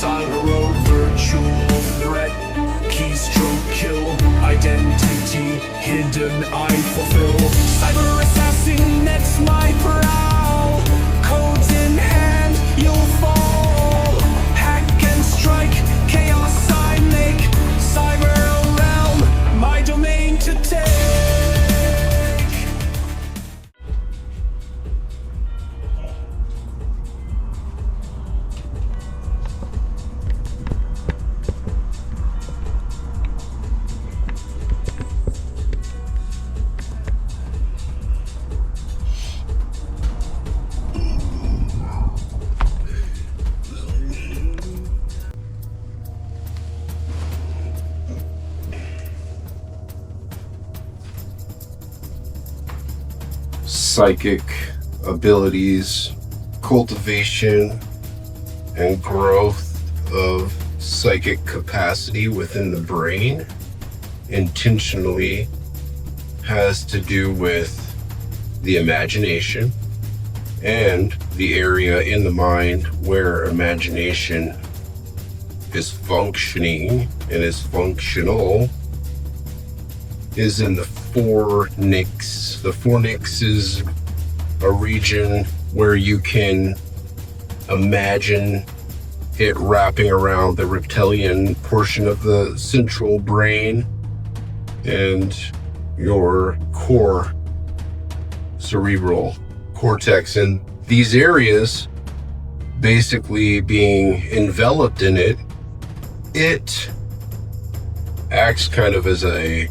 Cyber road, virtual threat, keystroke kill, identity hidden, I fulfill. Cyber assassin, that's my prowl. Codes in hand, you'll fall. Hack and strike, chaos I make. Cyber realm, my domain to take. Psychic abilities, cultivation, and growth of psychic capacity within the brain intentionally has to do with the imagination and the area in the mind where imagination is functioning and is functional is in the fornix. The fornix is a region where you can imagine it wrapping around the reptilian portion of the central brain and your core cerebral cortex, and these areas basically being enveloped in it, it acts kind of as a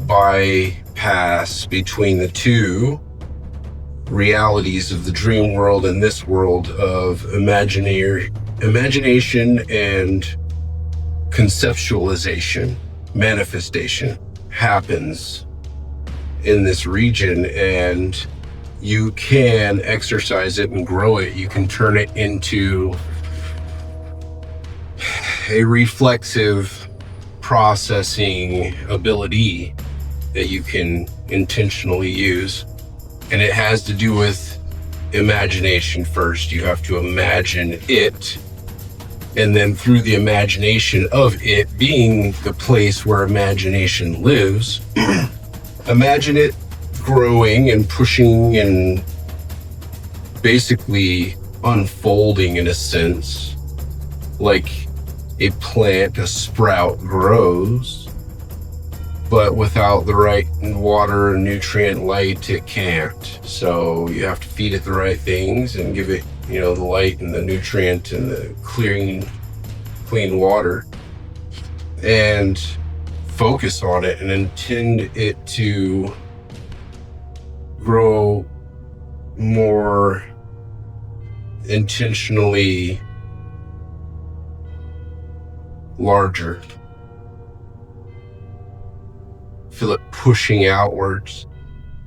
bypass between the two realities of the dream world and this world of imagination and conceptualization. Manifestation happens in this region, and you can exercise it and grow it. You can turn it into a reflexive processing ability that you can intentionally use. And it has to do with imagination first. You have to imagine it, and then through the imagination of it being the place where imagination lives, imagine it growing and pushing and basically unfolding in a sense, like a plant, a sprout grows, but without the right water and nutrient light, it can't. So you have to feed it the right things and give it, the light and the nutrient and the clean water, and focus on it and intend it to grow more intentionally larger. Feel it pushing outwards.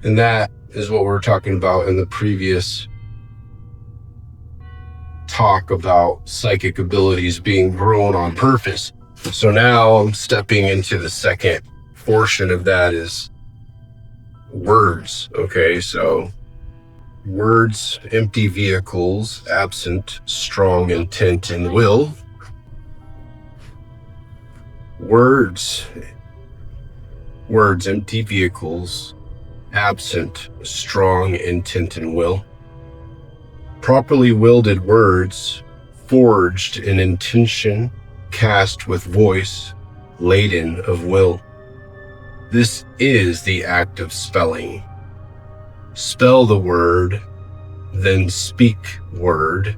And that is what we're talking about in the previous talk about psychic abilities being grown on purpose. So now I'm stepping into the second portion of that, is words. Okay, so words, empty vehicles, absent strong intent and will. Words, empty vehicles, absent strong intent and will. Properly wielded words, forged in intention, cast with voice, laden of will. This is the act of spelling. Spell the word, then speak word.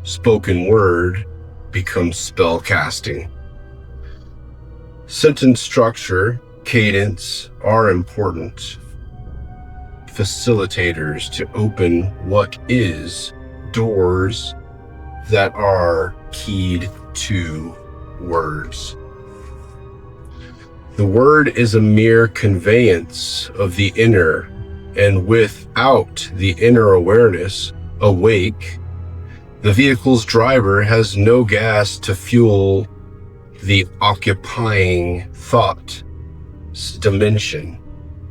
Spoken word becomes spell casting. Sentence structure, cadence are important facilitators to open what is doors that are keyed to words. The word is a mere conveyance of the inner, and without the inner awareness awake, the vehicle's driver has no gas to fuel the occupying thought dimension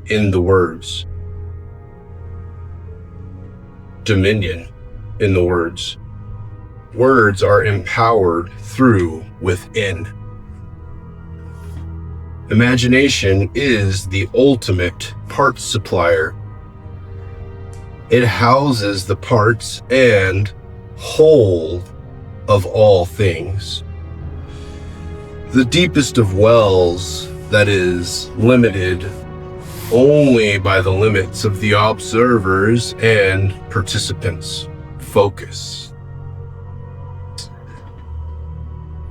in the words. Dominion in the words. Words are empowered through within. Imagination is the ultimate parts supplier. It houses the parts and whole of all things. The deepest of wells that is limited only by the limits of the observers and participants. Focus.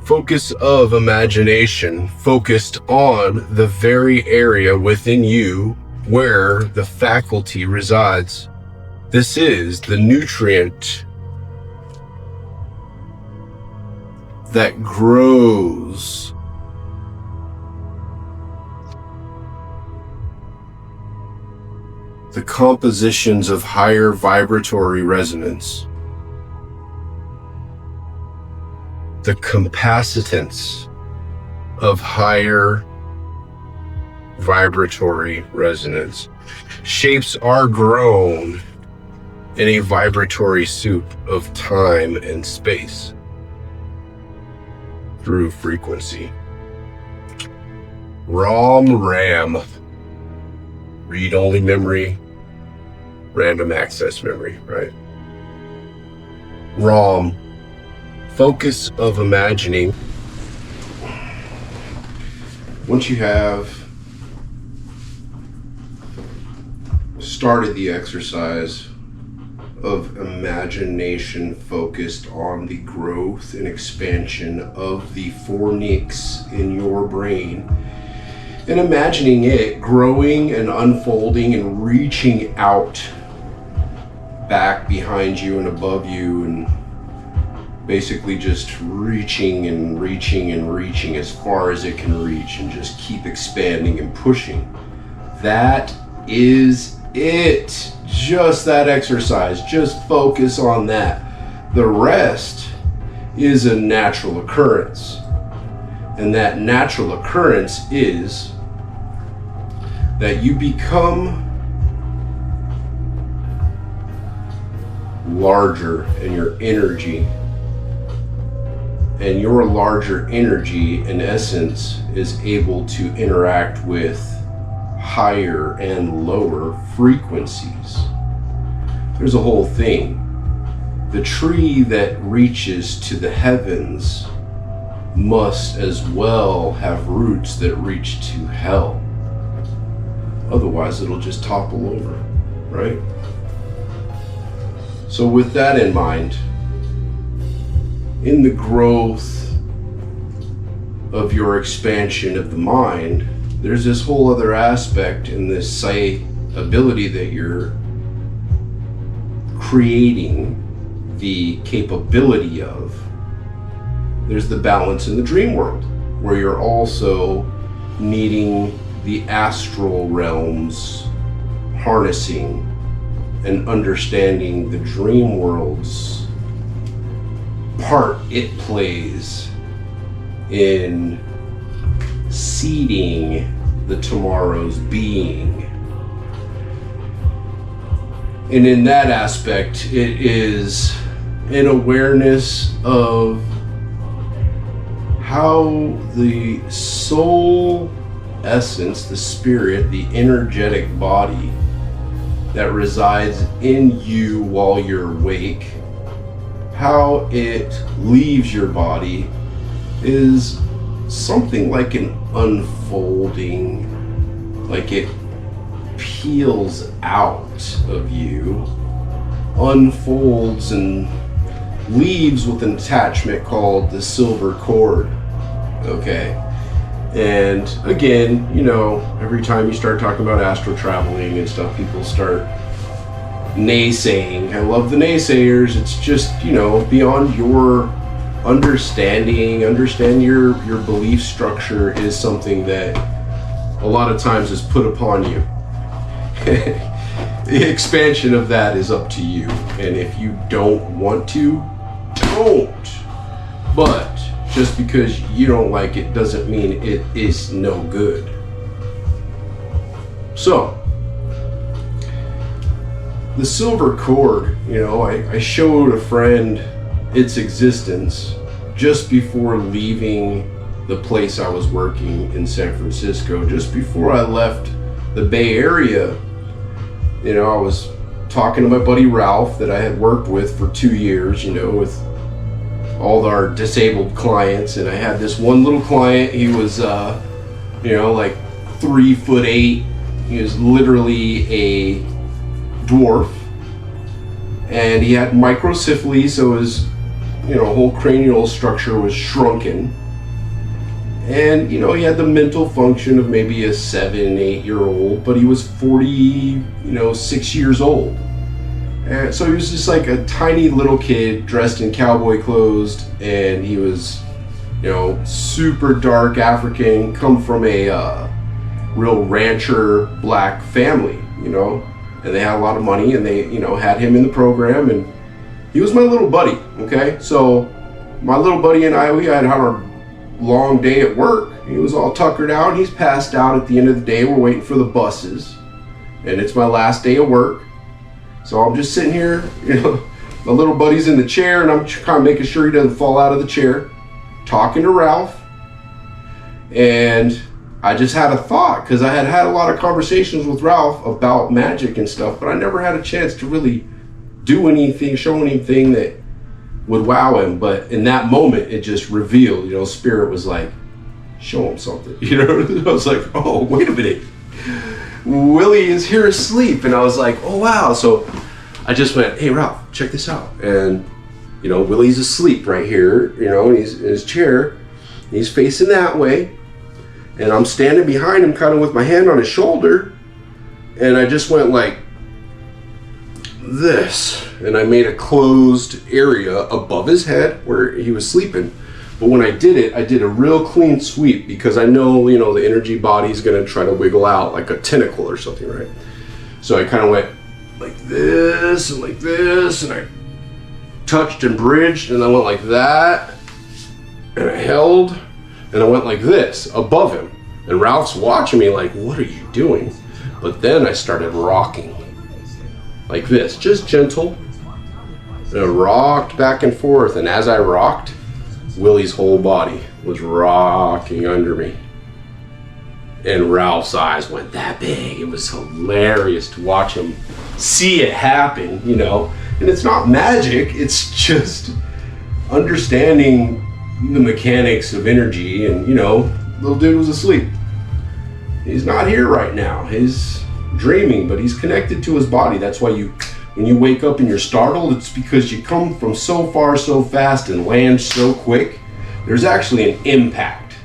Focus of imagination, focused on the very area within you where the faculty resides. This is the nutrient that grows the compositions of higher vibratory resonance, the capacitance of higher vibratory resonance. Shapes are grown in a vibratory soup of time and space through frequency. RAM. Read-only memory, random access memory, right? ROM, focus of imagining. Once you have started the exercise of imagination focused on the growth and expansion of the fornix in your brain, and imagining it growing and unfolding and reaching out back behind you and above you, and basically just reaching and reaching and reaching as far as it can reach, and just keep expanding and pushing. That is it. Just that exercise. Just focus on that. The rest is a natural occurrence. And that natural occurrence is that you become larger in your energy. And your larger energy, in essence, is able to interact with higher and lower frequencies. There's a whole thing. The tree that reaches to the heavens must as well have roots that reach to hell. Otherwise, it'll just topple over, right? So with that in mind, in the growth of your expansion of the mind, there's this whole other aspect in this sight ability that you're creating the capability of. There's the balance in the dream world, where you're also needing the astral realms, harnessing and understanding the dream world's part it plays in seeding the tomorrow's being. And in that aspect, it is an awareness of how the soul essence, the spirit, the energetic body that resides in you while you're awake, how it leaves your body is something like an unfolding, like it peels out of you, unfolds and leaves with an attachment called the silver cord. Okay. And again, you know, every time you start talking about astral traveling and stuff, people start naysaying. I love the naysayers. It's just, you know, beyond your understanding your belief structure is something that a lot of times is put upon you. The expansion of that is up to you, and if you don't want to, don't. But just because you don't like it doesn't mean it is no good. So the silver cord, you know, I showed a friend its existence just before leaving the place I was working in San Francisco. Just before I left the Bay Area, you know, I was talking to my buddy Ralph that I had worked with for 2 years, you know, with all our disabled clients. And I had this one little client. He was, you know, like 3'8". He was literally a dwarf, and he had microcephaly, so his, you know, whole cranial structure was shrunken. And, you know, he had the mental function of maybe a 7-8-year-old, but he was 6 years old. And so he was just like a tiny little kid dressed in cowboy clothes, and he was, you know, super dark African, come from a real rancher black family, you know, and they had a lot of money, and they, you know, had him in the program, and he was my little buddy. Okay, so my little buddy and I, we had our long day at work. He was all tuckered out. He's passed out at the end of the day. We're waiting for the buses, and it's my last day of work. So I'm just sitting here, you know, my little buddy's in the chair, and I'm kind of making sure he doesn't fall out of the chair, talking to Ralph. And I just had a thought, because I had had a lot of conversations with Ralph about magic and stuff, but I never had a chance to really do anything, show anything that would wow him. But in that moment, it just revealed, you know, Spirit was like, show him something, you know. I was like, oh, wait a minute, Willie is here asleep. And I was like, oh wow. So I just went, hey Ralph, check this out. And, you know, Willie's asleep right here, you know, and he's in his chair, and he's facing that way, and I'm standing behind him kind of with my hand on his shoulder, and I just went like this, and I made a closed area above his head where he was sleeping. But when I did it, I did a real clean sweep, because I know, you know, the energy body is going to try to wiggle out like a tentacle or something, right? So I kind of went like this and like this, and I touched and bridged, and I went like that, and I held, and I went like this above him. And Ralph's watching me like, what are you doing? But then I started rocking like this, just gentle. And I rocked back and forth, and as I rocked, Willie's whole body was rocking under me. And Ralph's eyes went that big. It was hilarious to watch him see it happen, you know. And it's not magic, it's just understanding the mechanics of energy. And, you know, little dude was asleep. He's not here right now. He's dreaming, but he's connected to his body. That's why when you wake up and you're startled, it's because you come from so far so fast and land so quick. There's actually an impact,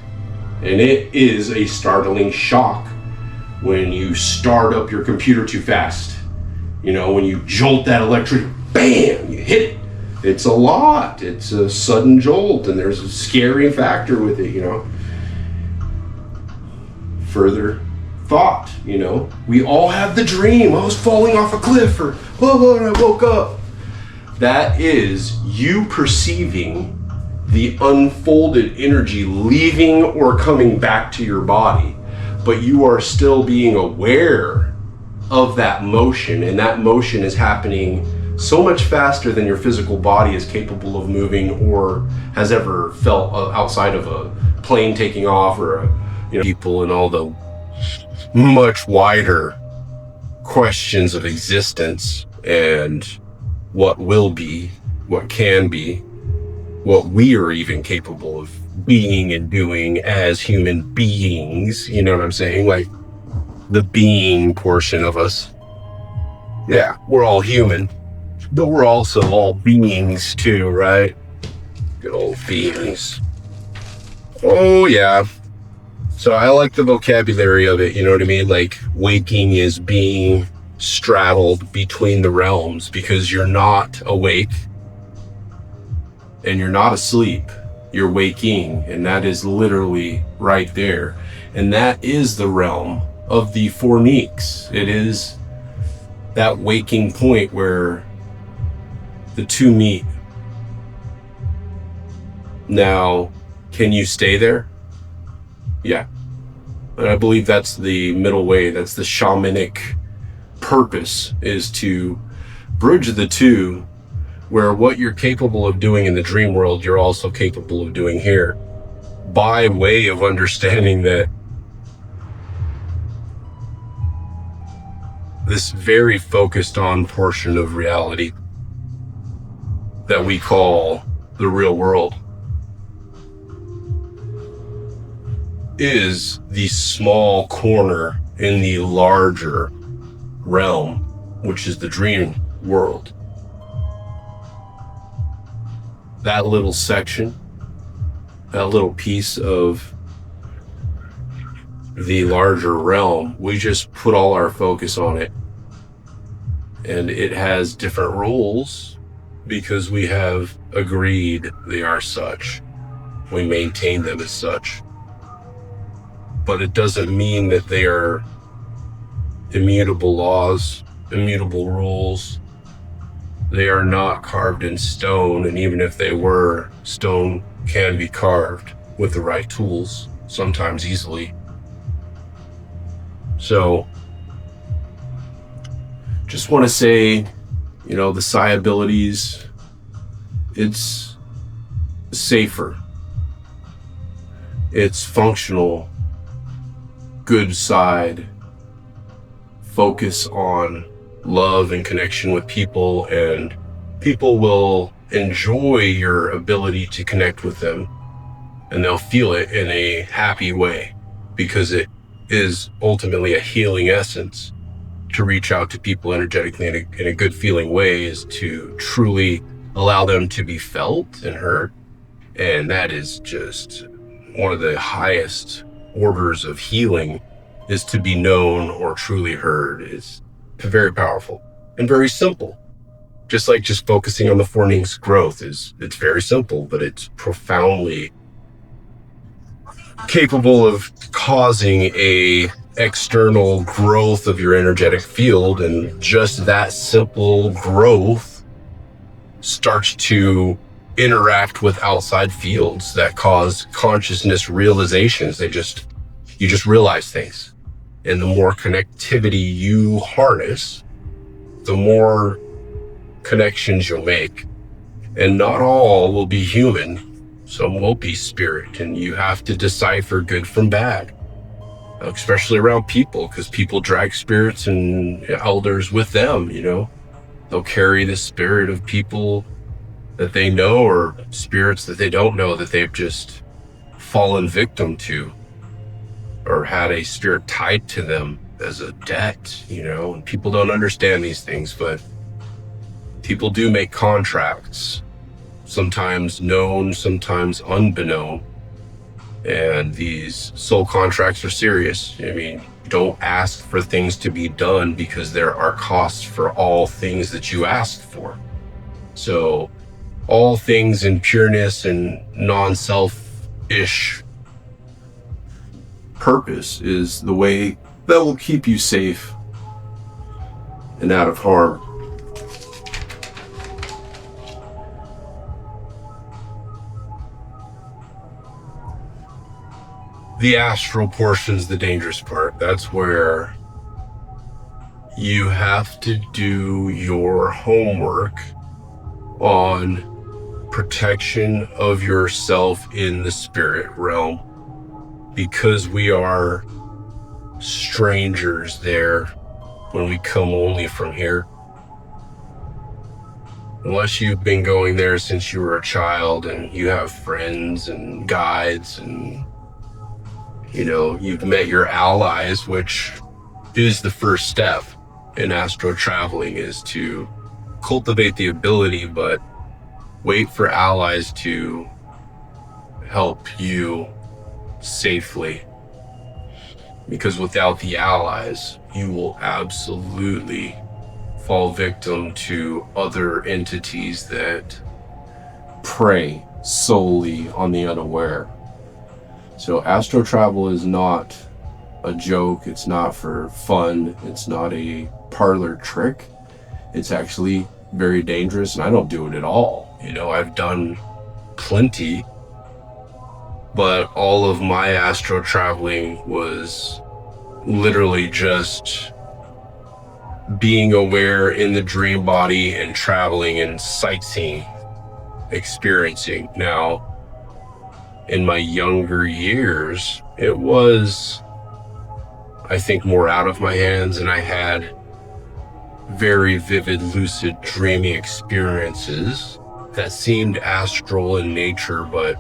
and it is a startling shock when you start up your computer too fast. You know, when you jolt that electric, bam, you hit it. It's a lot. It's a sudden jolt, and there's a scary factor with it, you know. Further thought, you know, we all have the dream. I was falling off a cliff, or whoa, and I woke up. That is you perceiving the unfolded energy leaving or coming back to your body, but you are still being aware of that motion, and that motion is happening so much faster than your physical body is capable of moving or has ever felt outside of a plane taking off, or a, you know, people and all the much wider questions of existence and what will be, what can be, what we are even capable of being and doing as human beings. You know what I'm saying? Like the being portion of us. Yeah, we're all human, but we're also all beings too, right? Good old beings. Oh yeah. So I like the vocabulary of it, you know what I mean? Like waking is being straddled between the realms, because you're not awake and you're not asleep. You're waking, and that is literally right there. And that is the realm of the fornix. It is that waking point where the two meet. Now, can you stay there? Yeah. And I believe that's the middle way. That's the shamanic purpose, is to bridge the two where what you're capable of doing in the dream world, you're also capable of doing here, by way of understanding that this very focused on portion of reality that we call the real world is the small corner in the larger realm, which is the dream world. That little section, that little piece of the larger realm, we just put all our focus on it. And it has different rules because we have agreed they are such. We maintain them as such. But it doesn't mean that they are immutable laws, immutable rules. They are not carved in stone, and even if they were, stone can be carved with the right tools, sometimes easily. So, just want to say, the psi abilities, it's safer. It's functional, good side, focus on love and connection with people, and people will enjoy your ability to connect with them, and they'll feel it in a happy way because it is ultimately a healing essence. To reach out to people energetically in a good feeling way is to truly allow them to be felt and heard, and that is just one of the highest orders of healing, is to be known or truly heard. Is very powerful and very simple. Just like just focusing on the fornix growth it's very simple, but it's profoundly capable of causing a external growth of your energetic field. And just that simple growth starts to interact with outside fields that cause consciousness realizations. You just realize things. And the more connectivity you harness, the more connections you'll make. And not all will be human. Some will be spirit. And you have to decipher good from bad, especially around people, because people drag spirits and elders with them, They'll carry the spirit of people that they know, or spirits that they don't know, that they've just fallen victim to, or had a spirit tied to them as a debt, and people don't understand these things, but people do make contracts, sometimes known, sometimes unbeknown. And these soul contracts are serious. Don't ask for things to be done, because there are costs for all things that you ask for. So all things in pureness and non-selfish purpose is the way that will keep you safe and out of harm. The astral portion's the dangerous part. That's where you have to do your homework on protection of yourself in the spirit realm, because we are strangers there when we come only from here. Unless you've been going there since you were a child and you have friends and guides, and you've met your allies, which is the first step in astro traveling, is to cultivate the ability, but wait for allies to help you safely. Because without the allies, you will absolutely fall victim to other entities that prey solely on the unaware. So astro travel is not a joke. It's not for fun. It's not a parlor trick. It's actually very dangerous, and I don't do it at all. I've done plenty, but all of my astro traveling was literally just being aware in the dream body and traveling and sightseeing, experiencing. Now, in my younger years, it was, I think, more out of my hands, and I had very vivid, lucid, dreamy experiences that seemed astral in nature, but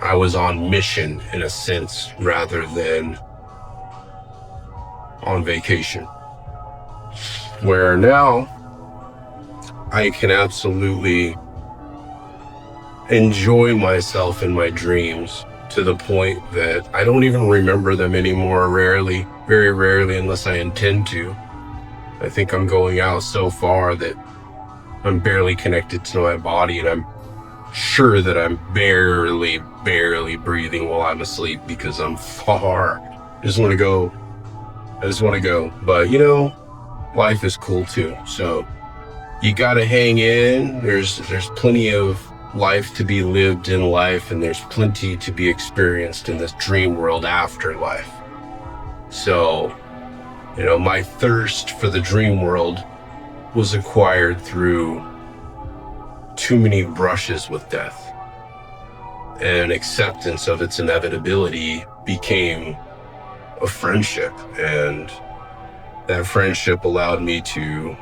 I was on mission in a sense rather than on vacation. Where now I can absolutely enjoy myself in my dreams to the point that I don't even remember them anymore, rarely, very rarely, unless I intend to. I think I'm going out so far that I'm barely connected to my body, and I'm sure that I'm barely breathing while I'm asleep because I'm far. I just want to go. But life is cool too. So you gotta hang in. There's plenty of life to be lived in life, and there's plenty to be experienced in this dream world after life. So, my thirst for the dream world was acquired through too many brushes with death, and acceptance of its inevitability became a friendship, and that friendship allowed me to,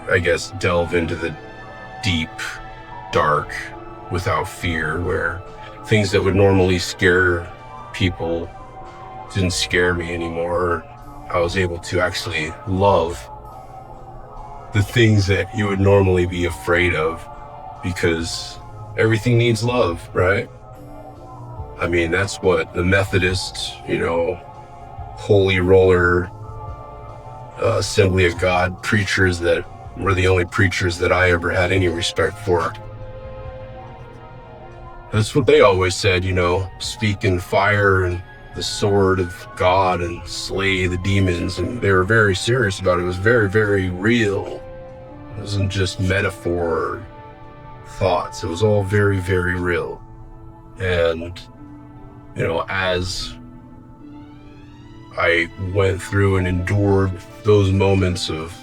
I guess, delve into the deep, dark, without fear, where things that would normally scare people didn't scare me anymore. I was able to actually love the things that you would normally be afraid of, because everything needs love, right? I mean, that's what the Methodist, Holy Roller, Assembly of God preachers that were the only preachers that I ever had any respect for. That's what they always said, speak in fire and the sword of God and slay the demons. And they were very serious about it. It was very, very real. It wasn't just metaphor thoughts. It was all very, very real. And, as I went through and endured those moments of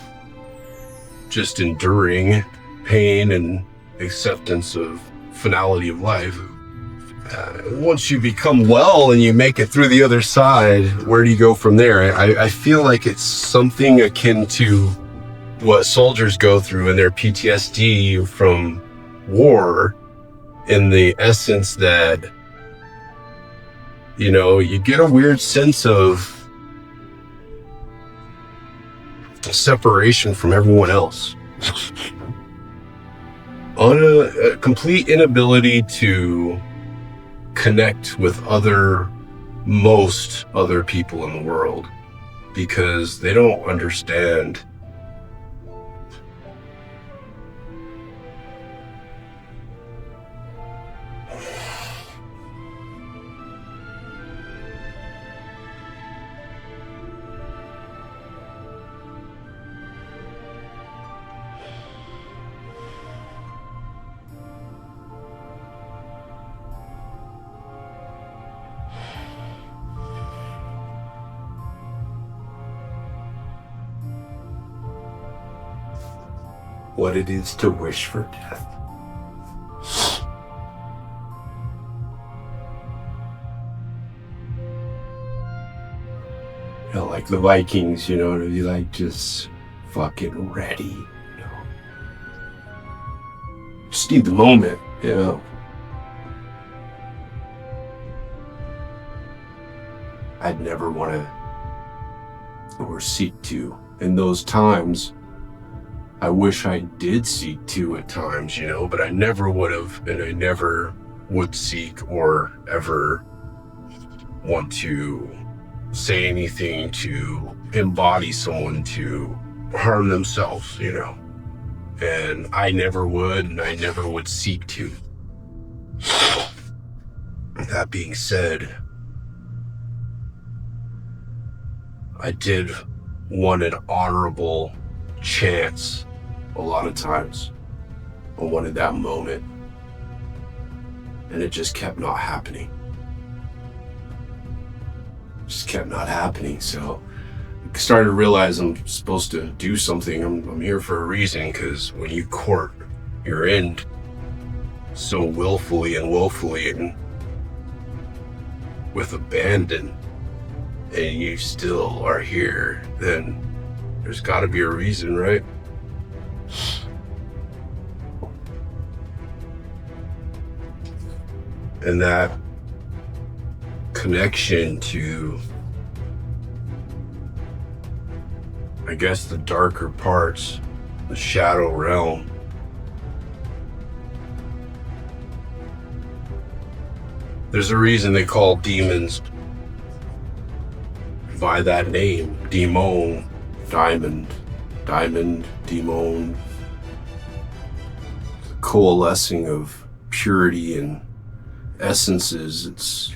just enduring pain and acceptance of finality of life, once you become well and you make it through the other side, where do you go from there? I feel like it's something akin to what soldiers go through in their PTSD from war, in the essence that, you get a weird sense of separation from everyone else. On a complete inability to connect with most other people in the world, because they don't understand what it is to wish for death. Like the Vikings, to be like just fucking ready, Just need the moment, I'd never want to or seek to. In those times, I wish I did seek to at times, but I never would have, and I never would seek or ever want to say anything to embody someone to harm themselves, and I never would, and I never would seek to. That being said, I did want an honorable chance a lot of times. I wanted that moment, and it just kept not happening. So started to realize I'm supposed to do something. I'm here for a reason, because when you court your end so willfully and woefully and with abandon, and you still are here, then there's got to be a reason, right? And that connection to, I guess, the darker parts, the shadow realm, there's a reason they call demons by that name. Demon, diamond, demon. Coalescing of purity and essences. It's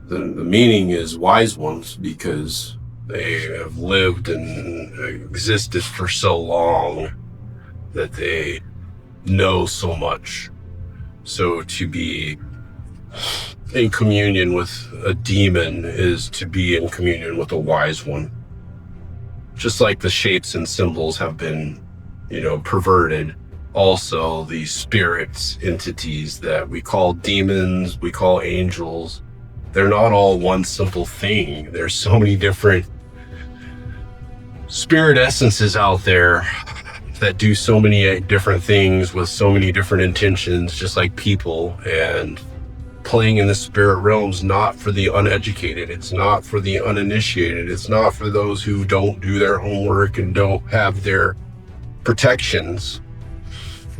the meaning is wise ones, because they have lived and existed for so long that they know so much. So to be in communion with a demon is to be in communion with a wise one. Just like the shapes and symbols have been, perverted, also the spirits, entities that we call demons, we call angels, they're not all one simple thing. There's so many different spirit essences out there that do so many different things with so many different intentions, just like people. And playing in the spirit realms, not for the uneducated, it's not for the uninitiated, it's not for those who don't do their homework and don't have their protections.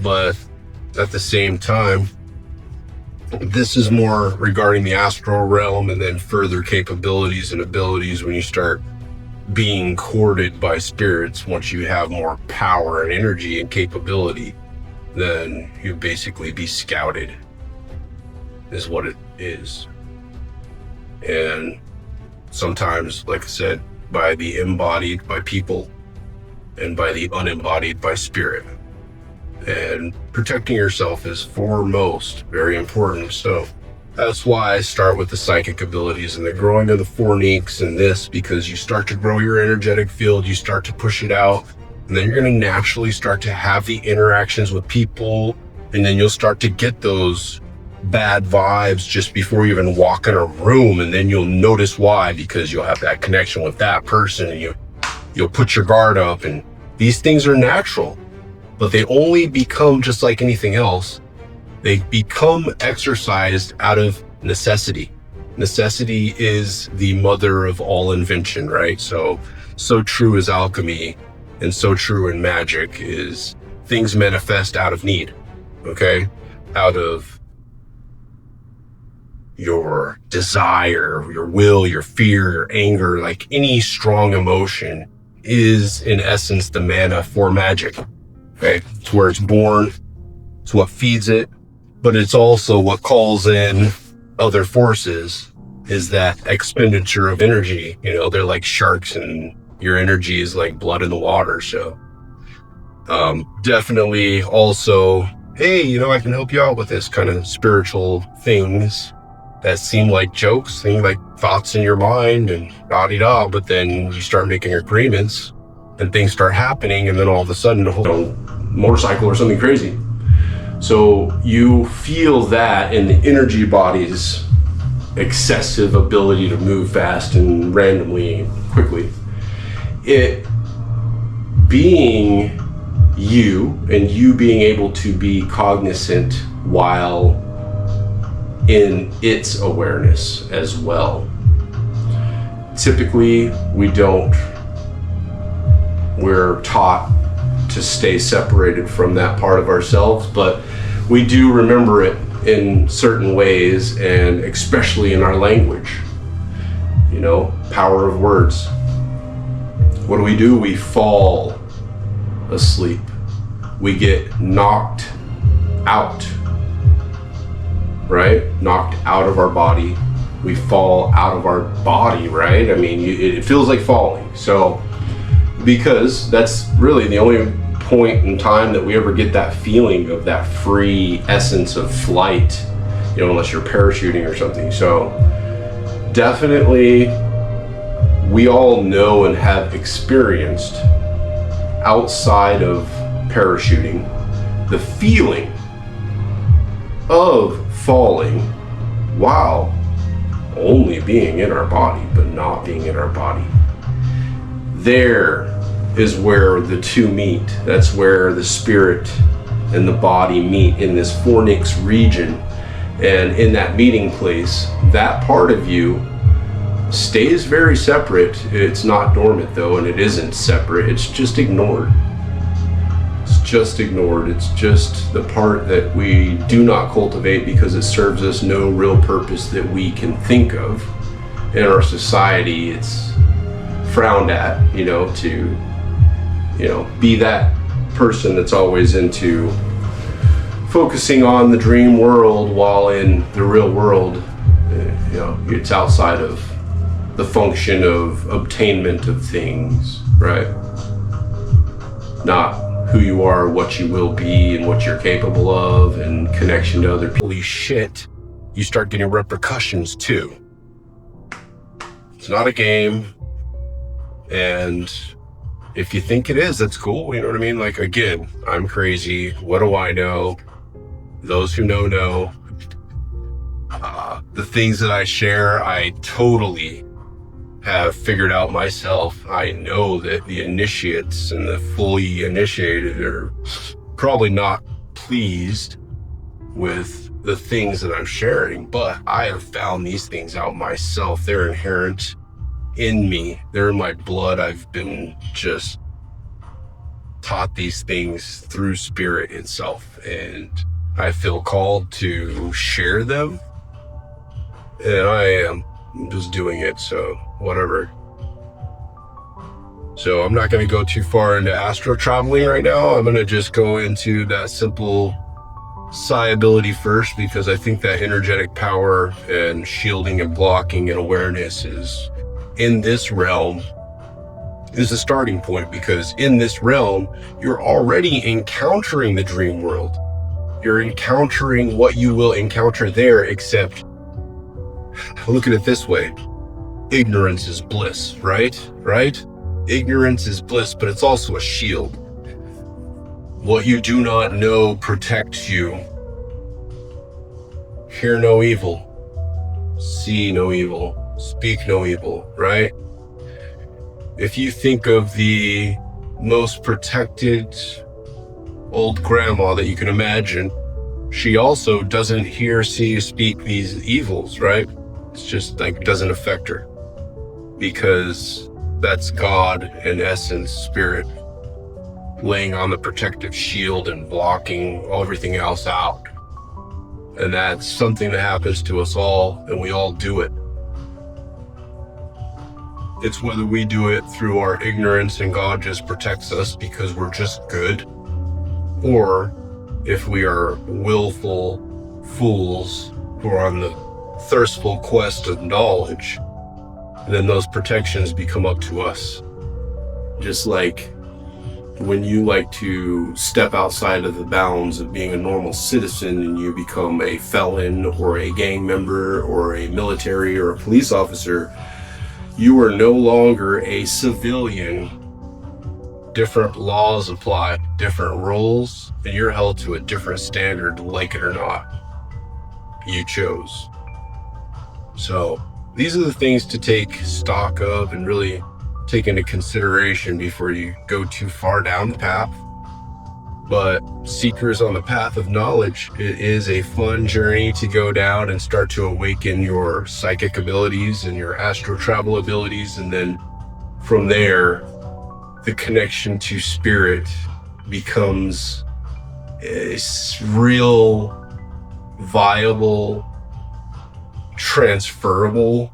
But at the same time, this is more regarding the astral realm, and then further capabilities and abilities when you start being courted by spirits. Once you have more power and energy and capability, then you basically be scouted, is what it is. And sometimes, like I said, by the embodied by people, and by the unembodied by spirit. And protecting yourself is foremost very important. So that's why I start with the psychic abilities and the growing of the fornix and this, because you start to grow your energetic field, you start to push it out, and then you're going to naturally start to have the interactions with people, and then you'll start to get those bad vibes just before you even walk in a room, and then you'll notice why, because you'll have that connection with that person, and you'll put your guard up. And these things are natural, but they only become, just like anything else, they become exercised out of necessity. Necessity is the mother of all invention, right? So true is alchemy, and so true in magic is things manifest out of need, okay? Out of your desire, your will, your fear, your anger, like any strong emotion is in essence the mana for magic. Okay, it's where it's born, it's what feeds it, but it's also what calls in other forces, is that expenditure of energy. They're like sharks, and your energy is like blood in the water. So definitely also, hey, I can help you out with this kind of spiritual things that seem like jokes, seem like thoughts in your mind and da-di-da, but then you start making agreements and things start happening, and then all of a sudden, motorcycle or something crazy. So you feel that in the energy body's excessive ability to move fast and randomly, quickly. It being you, and you being able to be cognizant while in its awareness as well. Typically, we're taught to stay separated from that part of ourselves, but we do remember it in certain ways, and especially in our language. Power of words. What do? We fall asleep. We get knocked out, right? Knocked out of our body. We fall out of our body, right? I mean, it feels like falling. So, because that's really the only point in time that we ever get that feeling of that free essence of flight, unless you're parachuting or something. So definitely we all know and have experienced outside of parachuting the feeling of falling while only being in our body, but not being in our body. There is where the two meet. That's where the spirit and the body meet, in this fornix region. And in that meeting place, that part of you stays very separate. It's not dormant though, and it isn't separate. It's just ignored. It's just ignored. It's just the part that we do not cultivate because it serves us no real purpose that we can think of. In our society, it's frowned at, to, be that person that's always into focusing on the dream world, while in the real world, it's outside of the function of obtainment of things, right? Not who you are, what you will be, and what you're capable of, and connection to other people. Holy shit, you start getting repercussions too. It's not a game, and if you think it is, that's cool, you know what I mean? Like, again, I'm crazy, what do I know? Those who know. The things that I share, I totally have figured out myself. I know that the initiates and the fully initiated are probably not pleased with the things that I'm sharing, but I have found these things out myself. They're inherent in me. They're in my blood. I've been just taught these things through spirit itself, and I feel called to share them, and I am just doing it, so whatever. So I'm not going to go too far into astro traveling right now. I'm going to just go into that simple psi ability first, because I think that energetic power and shielding and blocking and awareness is in this realm is a starting point, because in this realm you're already encountering the dream world. You're encountering what you will encounter there, except look at it this way. Ignorance is bliss, right? Ignorance is bliss, but it's also a shield. What you do not know protects you. Hear no evil, see no evil, speak no evil, right? If you think of the most protected old grandma that you can imagine, she also doesn't hear, see, speak these evils, right? It's just like, it doesn't affect her, because that's God in essence, spirit, laying on the protective shield and blocking everything else out. And that's something that happens to us all, and we all do it. It's whether we do it through our ignorance and God just protects us because we're just good, or if we are willful fools who are on the thirstful quest of knowledge, then those protections become up to us. Just like when you like to step outside of the bounds of being a normal citizen and you become a felon or a gang member or a military or a police officer, you are no longer a civilian. Different laws apply, different rules, and you're held to a different standard, like it or not. You chose. So these are the things to take stock of and really take into consideration before you go too far down the path. But seekers on the path of knowledge, it is a fun journey to go down and start to awaken your psychic abilities and your astral travel abilities, and then from there the connection to spirit becomes a real, viable, transferable.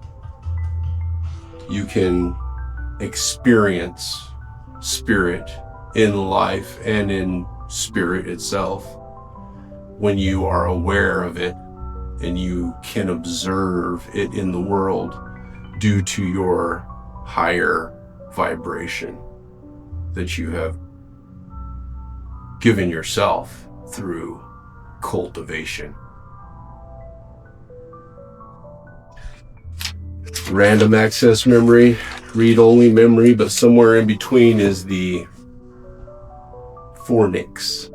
You can experience spirit in life and in spirit itself when you are aware of it, and you can observe it in the world due to your higher vibration that you have given yourself through cultivation. Random access memory. read-only memory, but somewhere in between is the fornix.